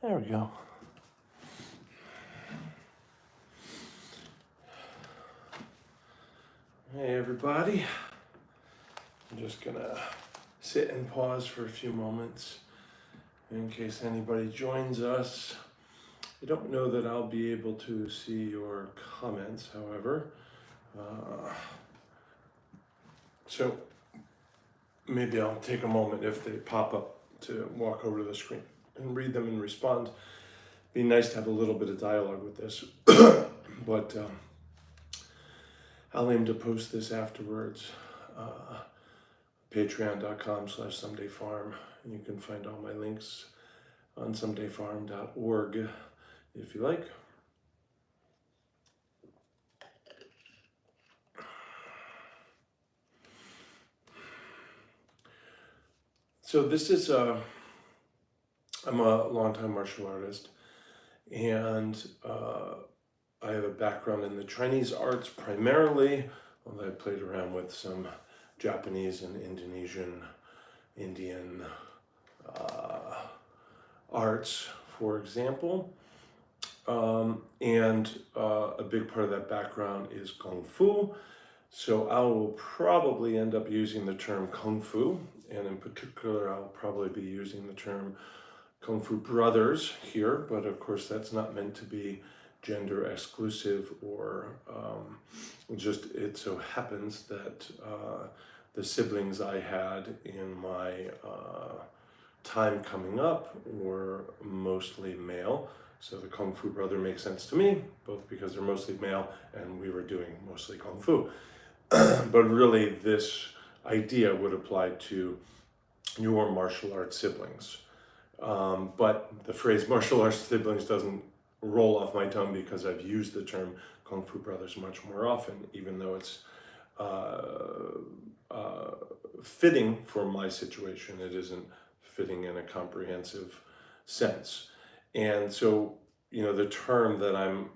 There we go. Hey everybody. I'm just gonna sit and pause for a few moments in case anybody joins us. I don't know that I'll be able to see your comments, however. So maybe I'll take a moment if they pop up to walk over to the screen and read them and respond. Be nice to have a little bit of dialogue with this, but I'll aim to post this afterwards. Patreon.com/somedayfarm. You can find all my links on somedayfarm.org if you like. So this is I'm a longtime martial artist, and I have a background in the Chinese arts primarily, although I played around with some Japanese and Indonesian, Indian arts, for example. And a big part of that background is Kung Fu. So I will probably end up using the term Kung Fu, and in particular, I'll probably be using the term Kung Fu Brothers here, but of course that's not meant to be gender exclusive or just it so happens that the siblings I had in my time coming up were mostly male. So the Kung Fu brother makes sense to me, both because they're mostly male and we were doing mostly Kung Fu. But really this idea would apply to your martial arts siblings. But the phrase martial arts siblings doesn't roll off my tongue because I've used the term Kung Fu brothers much more often, even though it's fitting for my situation. It isn't fitting in a comprehensive sense. And so, the term that I'm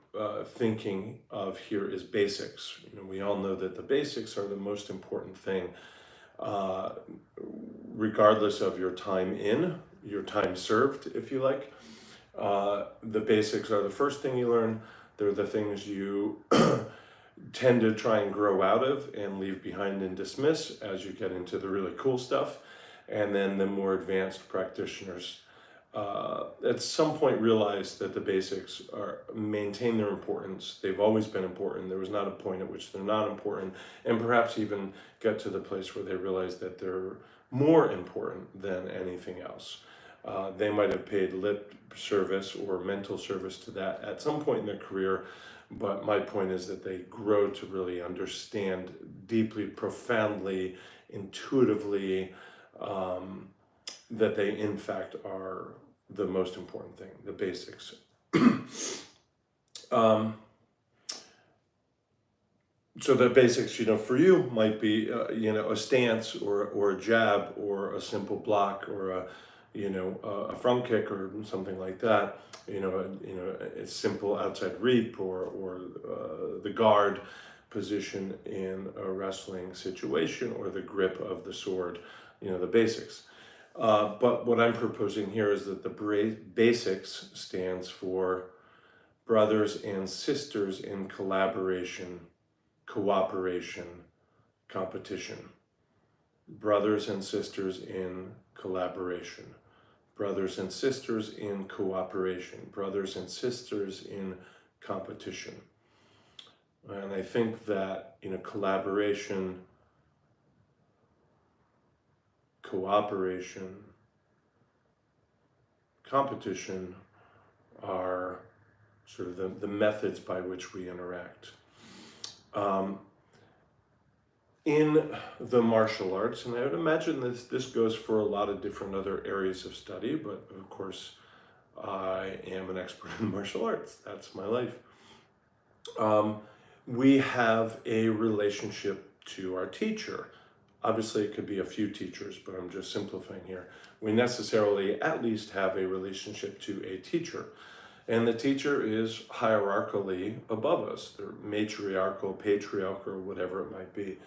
thinking of here is basics. We all know that the basics are the most important thing, regardless of your time your time served, if you like. The basics are the first thing you learn. They're the things you tend to try and grow out of and leave behind and dismiss as you get into the really cool stuff. And then the more advanced practitioners at some point realize that the basics maintain their importance. They've always been important. There was not a point at which they're not important, and perhaps even get to the place where they realize that they're more important than anything else. They might have paid lip service or mental service to that at some point in their career, but my point is that they grow to really understand deeply, profoundly, intuitively, that they in fact are the most important thing, the basics. So the basics, for you might be, a stance or a jab or a simple block or a front kick or something like that. A simple outside reap or the guard position in a wrestling situation or the grip of the sword. The basics. But what I'm proposing here is that the basics stands for brothers and sisters in collaboration, cooperation, competition. Brothers and sisters in collaboration. Brothers and sisters in cooperation. Brothers and sisters in competition. And I think that, collaboration, cooperation, competition are sort of the methods by which we interact. In the martial arts, and I would imagine this goes for a lot of different other areas of study, but of course I am an expert in martial arts. That's my life. We have a relationship to our teacher. Obviously, it could be a few teachers, but I'm just simplifying here. We necessarily at least have a relationship to a teacher. And the teacher is hierarchically above us. They're matriarchal, patriarchal, whatever it might be.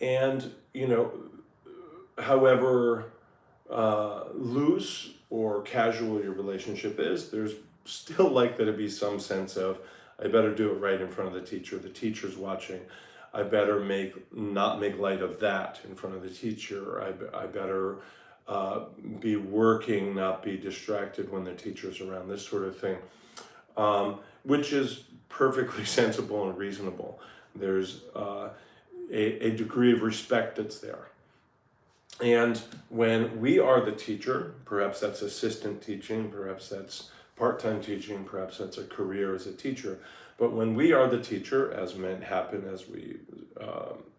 And, however loose or casual your relationship is, there's still likely to be some sense of, I better do it right in front of the teacher's watching. I better not make light of that in front of the teacher. I better be working, not be distracted when the teacher's around, this sort of thing, which is perfectly sensible and reasonable. There's a degree of respect that's there. And when we are the teacher, perhaps that's assistant teaching, perhaps that's part-time teaching, perhaps that's a career as a teacher, but when we are the teacher, as may happen as we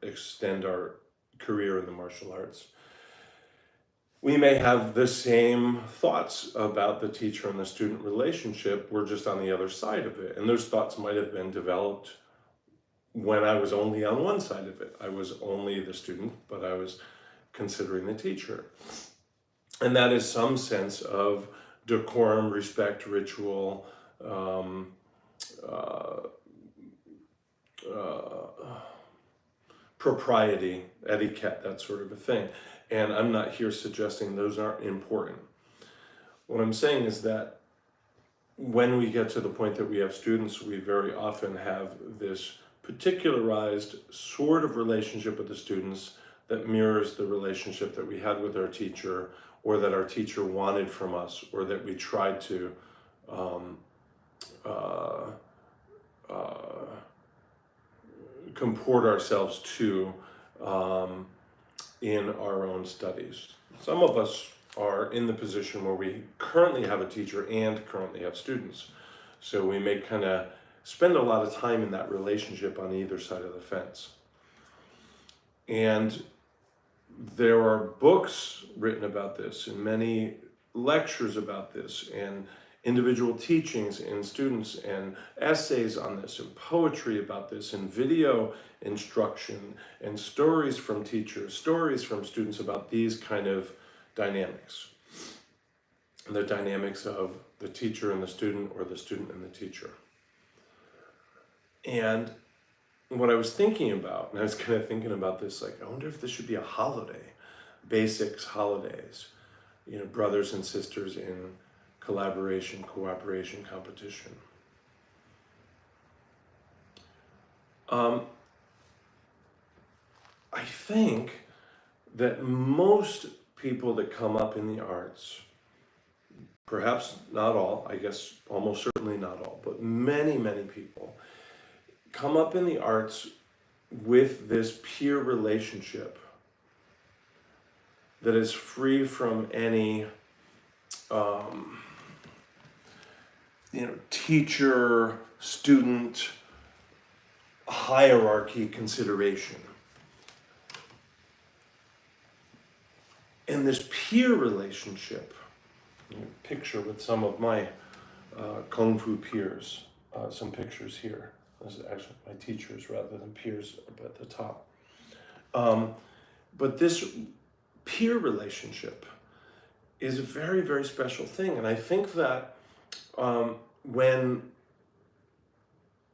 extend our career in the martial arts, we may have the same thoughts about the teacher and the student relationship. We're just on the other side of it. And those thoughts might have been developed when I was only on one side of it. I was only the student, but I was considering the teacher. And that is some sense of decorum, respect, ritual, propriety, etiquette, that sort of a thing. And I'm not here suggesting those aren't important. What I'm saying is that when we get to the point that we have students, we very often have this particularized sort of relationship with the students that mirrors the relationship that we had with our teacher, or that our teacher wanted from us, or that we tried to comport ourselves to in our own studies. Some of us are in the position where we currently have a teacher and currently have students. So we may kind of spend a lot of time in that relationship on either side of the fence. And there are books written about this, and many lectures about this, and individual teachings in students, and essays on this, and poetry about this, and video instruction, and stories from teachers, stories from students about these kind of dynamics. The dynamics of the teacher and the student, or the student and the teacher. And what I was thinking about, and I was kind of thinking about this, like, I wonder if this should be a holiday, basics holidays, you know, brothers and sisters in collaboration, cooperation, competition. I think that most people that come up in the arts, perhaps not all, I guess almost certainly not all, but many, many people come up in the arts with this peer relationship that is free from any teacher student hierarchy consideration. And this peer relationship, picture with some of my Kung Fu peers, some pictures here. This is actually my teachers rather than peers up at the top. But this peer relationship is a very, very special thing. And I think that when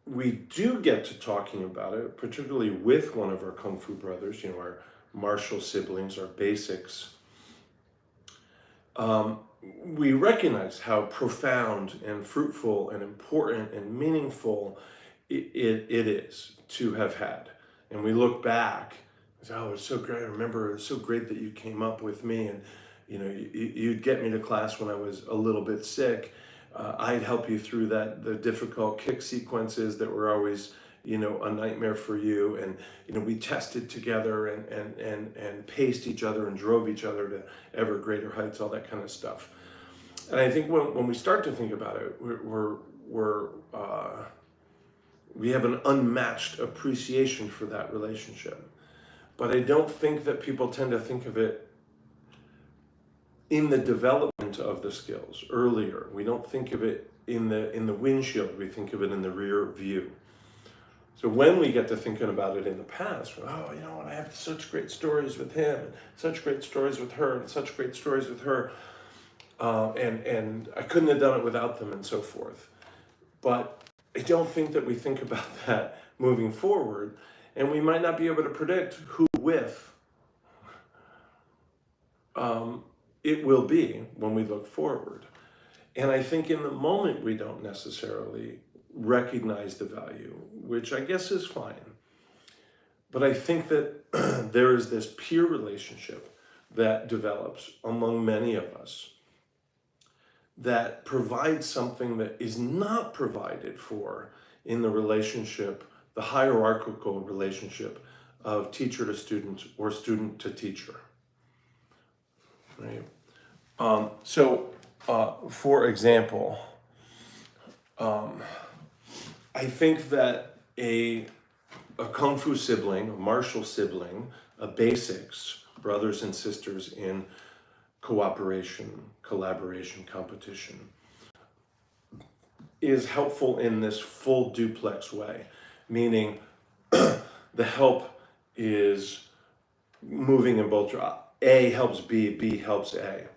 we do get to talking about it, particularly with one of our Kung Fu brothers, our martial siblings, our basics, we recognize how profound and fruitful and important and meaningful it is to have had. And we look back and say, oh, it's so great. I remember it's so great that you came up with me, and you'd get me to class when I was a little bit sick. I'd help you through the difficult kick sequences that were always a nightmare for you, and we tested together and paced each other and drove each other to ever greater heights, all that kind of stuff. And I think when we start to think about it, we have an unmatched appreciation for that relationship. But I don't think that people tend to think of it in the development of the skills earlier. We don't think of it in the windshield. We think of it in the rear view. So when we get to thinking about it in the past, I have such great stories with him, and such great stories with her, and such great stories with her, and I couldn't have done it without them, and so forth. But I don't think that we think about that moving forward, and we might not be able to predict who with it will be when we look forward. And I think in the moment we don't necessarily recognize the value, which I guess is fine. But I think that there is this peer relationship that develops among many of us that provides something that is not provided for in the relationship, the hierarchical relationship of teacher to student or student to teacher. Right? For example, I think that a Kung Fu sibling, a martial sibling, a basics, brothers and sisters in cooperation, collaboration, competition, is helpful in this full duplex way, meaning the help is moving in both directions. A helps B, B helps A.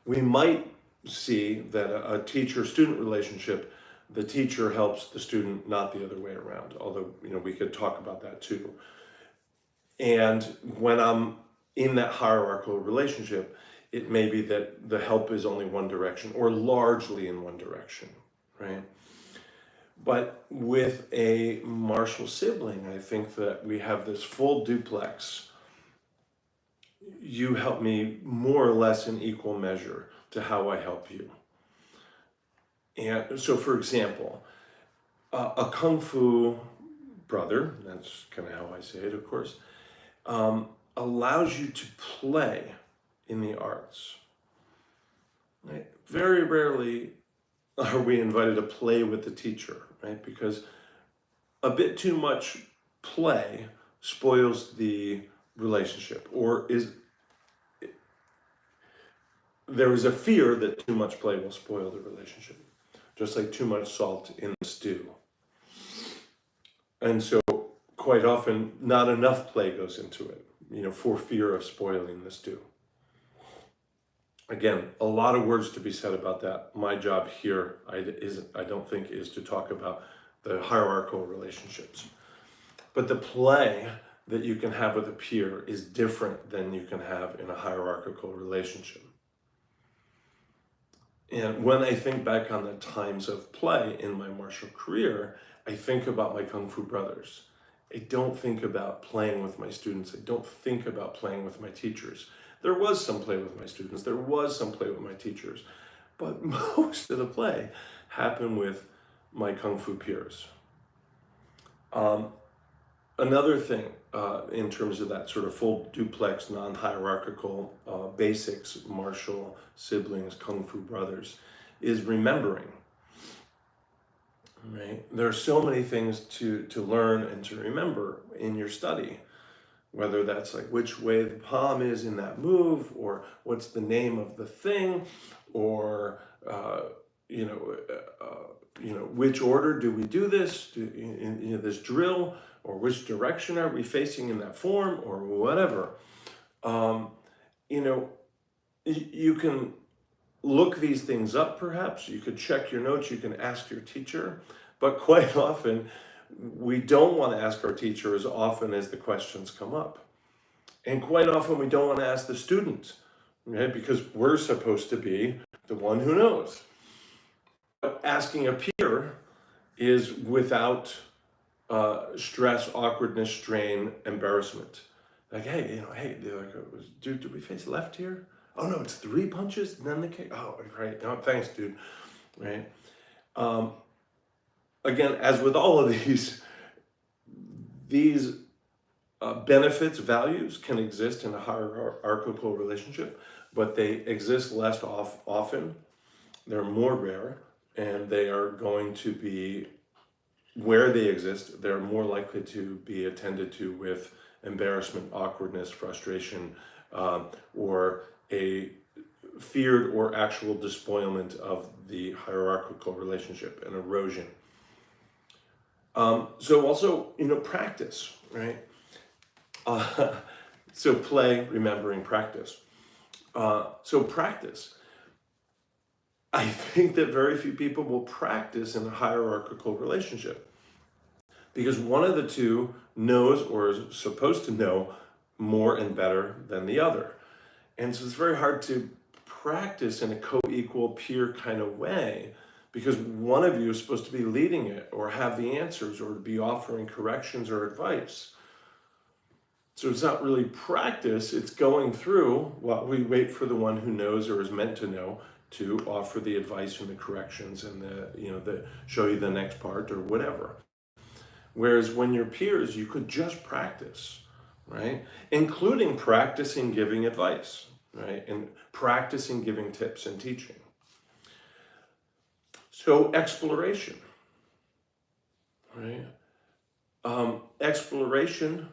We might see that a teacher-student relationship, the teacher helps the student, not the other way around, although we could talk about that too. And when I'm in that hierarchical relationship, it may be that the help is only one direction or largely in one direction, right? But with a martial sibling, I think that we have this full duplex. You help me more or less in equal measure to how I help you. And so, for example, a Kung Fu brother, that's kind of how I say it, of course, allows you to play in the arts. Right? Very rarely are we invited to play with the teacher, right? Because a bit too much play spoils the relationship, or there is a fear that too much play will spoil the relationship, just like too much salt in the stew. And so quite often not enough play goes into it, for fear of spoiling the stew. Again, a lot of words to be said about that. My job here, I don't think, is to talk about the hierarchical relationships. But the play that you can have with a peer is different than you can have in a hierarchical relationship. And when I think back on the times of play in my martial career, I think about my Kung Fu brothers. I don't think about playing with my students. I don't think about playing with my teachers. There was some play with my students. There was some play with my teachers. But most of the play happened with my Kung Fu peers. Another thing in terms of that sort of full duplex, non-hierarchical basics, martial siblings, Kung Fu brothers, is remembering. Right? There are so many things to learn and to remember in your study, whether that's like which way the palm is in that move, or what's the name of the thing, or which order do we do this, this drill, or which direction are we facing in that form, or whatever. You can look these things up, perhaps. You could check your notes, you can ask your teacher, but quite often we don't want to ask our teacher as often as the questions come up. And quite often we don't want to ask the student, right? Because we're supposed to be the one who knows. But asking a peer is without stress, awkwardness, strain, embarrassment. Like, hey, did we face left here? Oh no, it's 3 punches and then the kick. Oh, right. No, thanks, dude. Right. Again, as with all of these benefits, values can exist in a hierarchical relationship, but they exist less often. They're more rare, and they are going to be, where they exist, they're more likely to be attended to with embarrassment, awkwardness, frustration, or a feared or actual despoilment of the hierarchical relationship, an erosion. So also, practice, right? So play, remembering, practice. So practice. I think that very few people will practice in a hierarchical relationship because one of the two knows or is supposed to know more and better than the other. And so it's very hard to practice in a co-equal peer kind of way, because one of you is supposed to be leading it or have the answers or be offering corrections or advice. So it's not really practice, it's going through while we wait for the one who knows or is meant to know to offer the advice and the corrections and the show you the next part or whatever. Whereas when you're peers, you could just practice, right? Including practicing giving advice, right? And practicing giving tips and teaching. So exploration, right? Exploration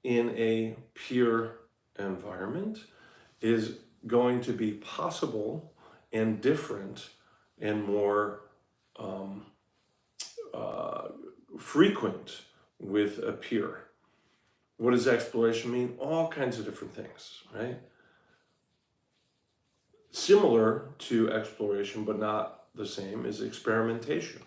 in a peer environment is going to be possible and different and more frequent with a peer. What does exploration mean? All kinds of different things, right? Similar to exploration, but not the same, is experimentation,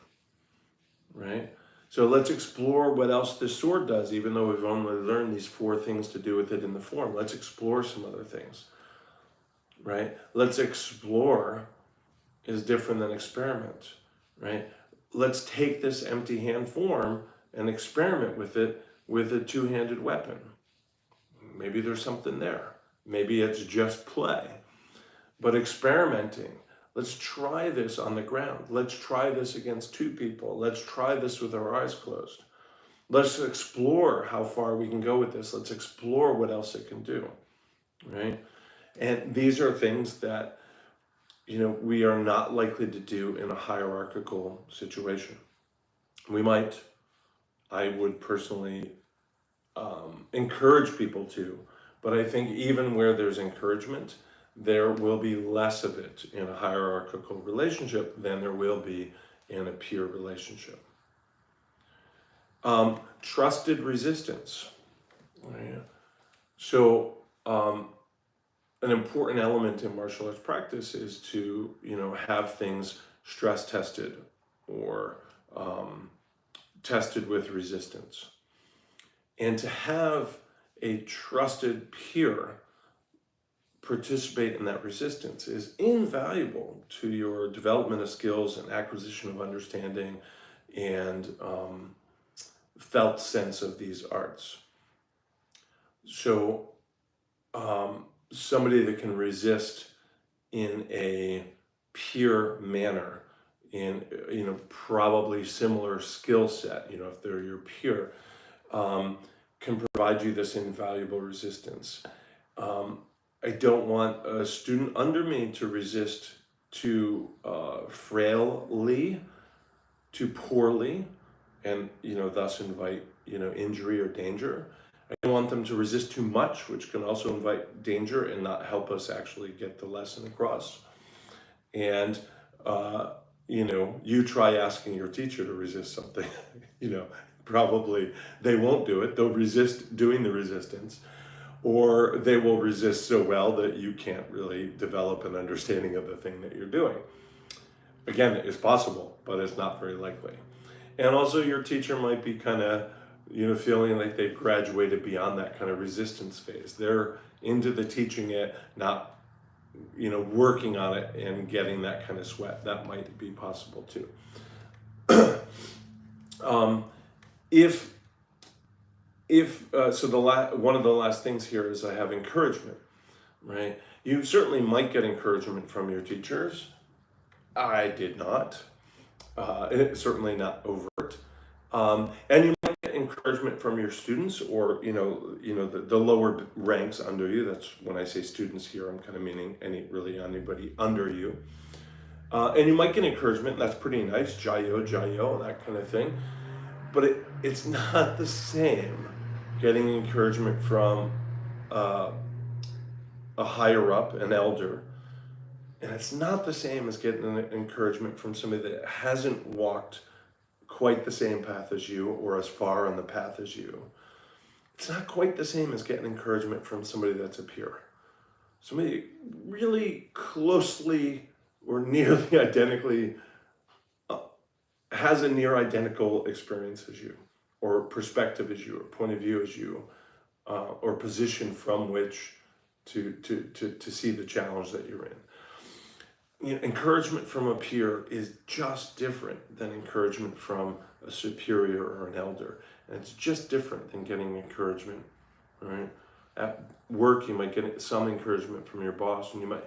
right? So let's explore what else this sword does, even though we've only learned these 4 things to do with it in the form. Let's explore some other things, right? Let's explore is different than experiment, right? Let's take this empty hand form and experiment with it with a 2-handed weapon. Maybe there's something there. Maybe it's just play. But experimenting, let's try this on the ground. Let's try this against 2 people. Let's try this with our eyes closed. Let's explore how far we can go with this. Let's explore what else it can do, right? And these are things that, we are not likely to do in a hierarchical situation. We might, I would personally encourage people to, but I think even where there's encouragement, there will be less of it in a hierarchical relationship than there will be in a peer relationship. Trusted resistance. Right? So an important element in martial arts practice is to, have things stress tested or tested with resistance. And to have a trusted peer participate in that resistance is invaluable to your development of skills and acquisition of understanding and felt sense of these arts. So somebody that can resist in a peer manner in probably similar skill set, if they're your peer, can provide you this invaluable resistance. I don't want a student under me to resist too frailly, too poorly, and thus invite injury or danger. I don't want them to resist too much, which can also invite danger and not help us actually get the lesson across. And you try asking your teacher to resist something, probably they won't do it. They'll resist doing the resistance, or they will resist so well that you can't really develop an understanding of the thing that you're doing. Again, it's possible, but it's not very likely. And also your teacher might be kind of, feeling like they've graduated beyond that kind of resistance phase. They're into the teaching it, not, working on it and getting that kind of sweat. That might be possible too. One of the last things here is I have encouragement, right? You certainly might get encouragement from your teachers. I did not. It's certainly not overt. And you might get encouragement from your students or, the lower ranks under you. That's when I say students here, I'm kind of meaning anybody under you. And you might get encouragement, that's pretty nice, jayo, that kind of thing. But it's not the same getting encouragement from a higher up, an elder, and it's not the same as getting an encouragement from somebody that hasn't walked quite the same path as you or as far on the path as you. It's not quite the same as getting encouragement from somebody that's a peer. Somebody really closely or nearly identically has a near identical experience as you, or perspective as you, or point of view as you, or position from which to see the challenge that you're in. encouragement from a peer is just different than encouragement from a superior or an elder. And it's just different than getting encouragement, right? At work, you might get some encouragement from your boss, and you might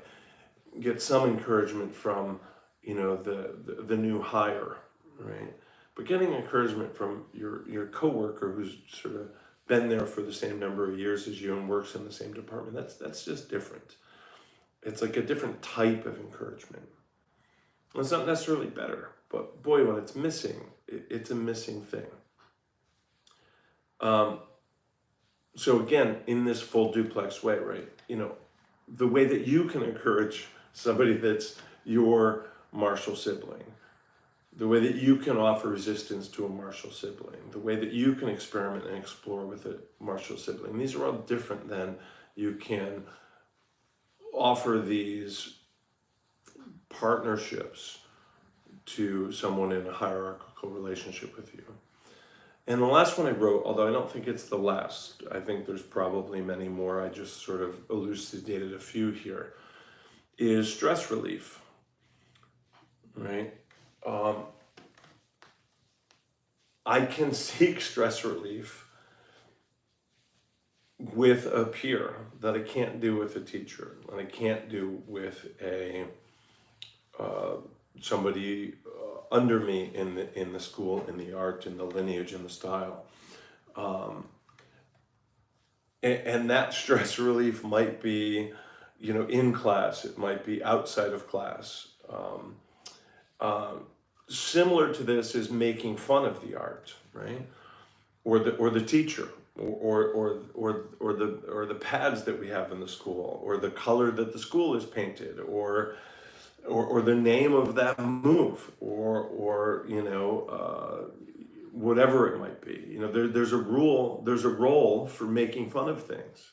get some encouragement from, the new hire, right? But getting encouragement from your coworker who's sort of been there for the same number of years as you and works in the same department, that's just different. It's like a different type of encouragement. Well, it's not necessarily better, but boy, when it's missing, it's a missing thing. So again, in this full duplex way, right? The way that you can encourage somebody that's your Marshall sibling, the way that you can offer resistance to a Marshall sibling, the way that you can experiment and explore with a Marshall sibling. These are all different than you can offer these partnerships to someone in a hierarchical relationship with you. And the last one I wrote, although I don't think it's the last, I think there's probably many more, I just sort of elucidated a few here, is stress relief, right? I can seek stress relief with a peer that I can't do with a teacher, and I can't do with a somebody under me in the school, in the art, in the lineage, in the style. And that stress relief might be, in class. It might be outside of class. Similar to this is making fun of the art, right? Or the teacher, or the pads that we have in the school, or the color that the school is painted, or the name of that move, or whatever it might be. There's a role for making fun of things.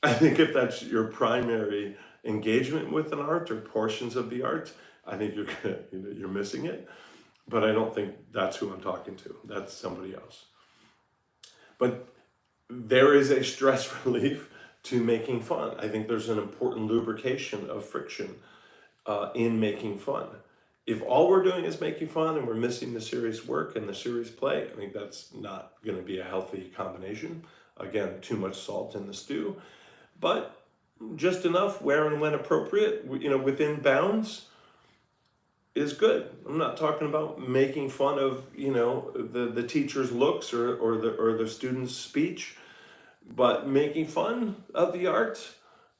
I think if that's your primary engagement with an art or portions of the art, I think you're missing it. But I don't think that's who I'm talking to. That's somebody else. But there is a stress relief to making fun. I think there's an important lubrication of friction in making fun. If all we're doing is making fun and we're missing the serious work and the serious play, I think that's not going to be a healthy combination. Again, too much salt in the stew. But just enough, where and when appropriate, within bounds, is good. I'm not talking about making fun of the teacher's looks or the student's speech, but making fun of the art,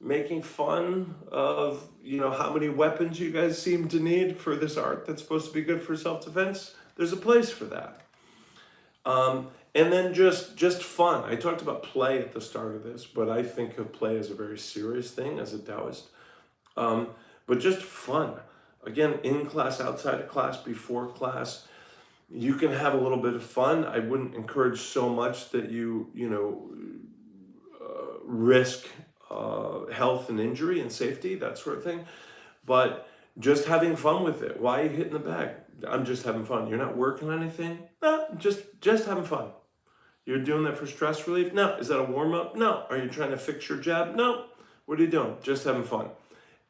making fun of how many weapons you guys seem to need for this art that's supposed to be good for self-defense. There's a place for that. And then just fun. I talked about play at the start of this, but I think of play as a very serious thing as a Taoist. But just fun. Again, in class, outside of class, before class, you can have a little bit of fun. I wouldn't encourage so much that you risk health and injury and safety, that sort of thing. But just having fun with it. Why are you hitting the bag? I'm just having fun. You're not working on anything? No, just having fun. You're doing that for stress relief? No. Is that a warm-up? No. Are you trying to fix your jab? No. What are you doing? Just having fun.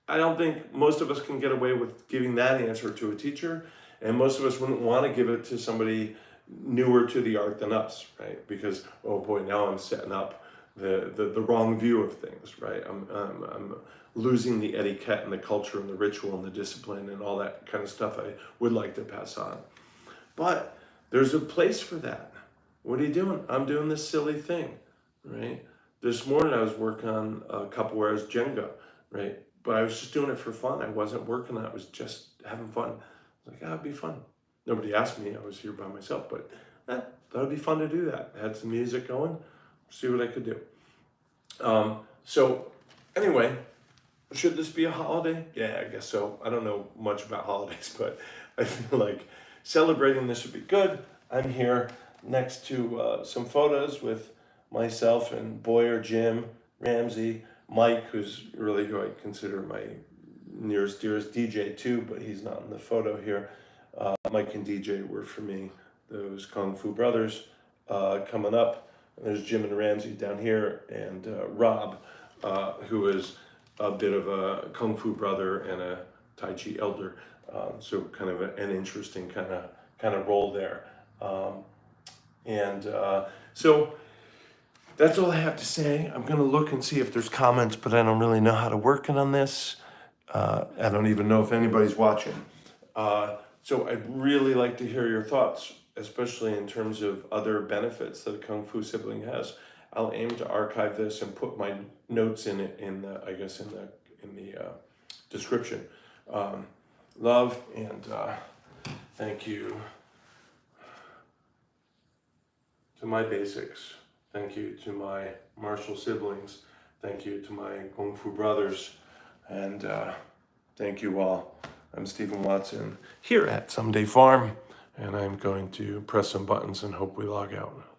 I don't think most of us can get away with giving that answer to a teacher, and most of us wouldn't want to give it to somebody newer to the art than us, right? Because, oh boy, now I'm setting up the wrong view of things, right? I'm losing the etiquette and the culture and the ritual and the discipline and all that kind of stuff I would like to pass on. But there's a place for that. What are you doing? I'm doing this silly thing, right? This morning I was working on a couple hours Jenga, right? But I was just doing it for fun. I wasn't working on it. I was just having fun. I was like, it'd be fun. Nobody asked me. I was here by myself, but thought it'd be fun to do that. I had some music going, see what I could do. So anyway, should this be a holiday? Yeah, I guess so. I don't know much about holidays, but I feel like celebrating this would be good. I'm here next to some photos with myself and Boyer, Jim, Ramsey, Mike, who's really who I consider my nearest, dearest DJ too, but he's not in the photo here. Mike and DJ were for me those Kung Fu brothers coming up. And there's Jim and Ramsey down here, and Rob, who is a bit of a Kung Fu brother and a Tai Chi elder. So kind of an interesting kind of role there. So that's all I have to say. I'm going to look and see if there's comments, but I don't really know how to work on this. I don't even know if anybody's watching. So I'd really like to hear your thoughts, especially in terms of other benefits that a Kung Fu sibling has. I'll aim to archive this and put my notes in it in the description. Love and thank you to my basics. Thank you to my martial siblings. Thank you to my Kung Fu brothers. And thank you all. I'm Stephen Watson here at Someday Farm, and I'm going to press some buttons and hope we log out.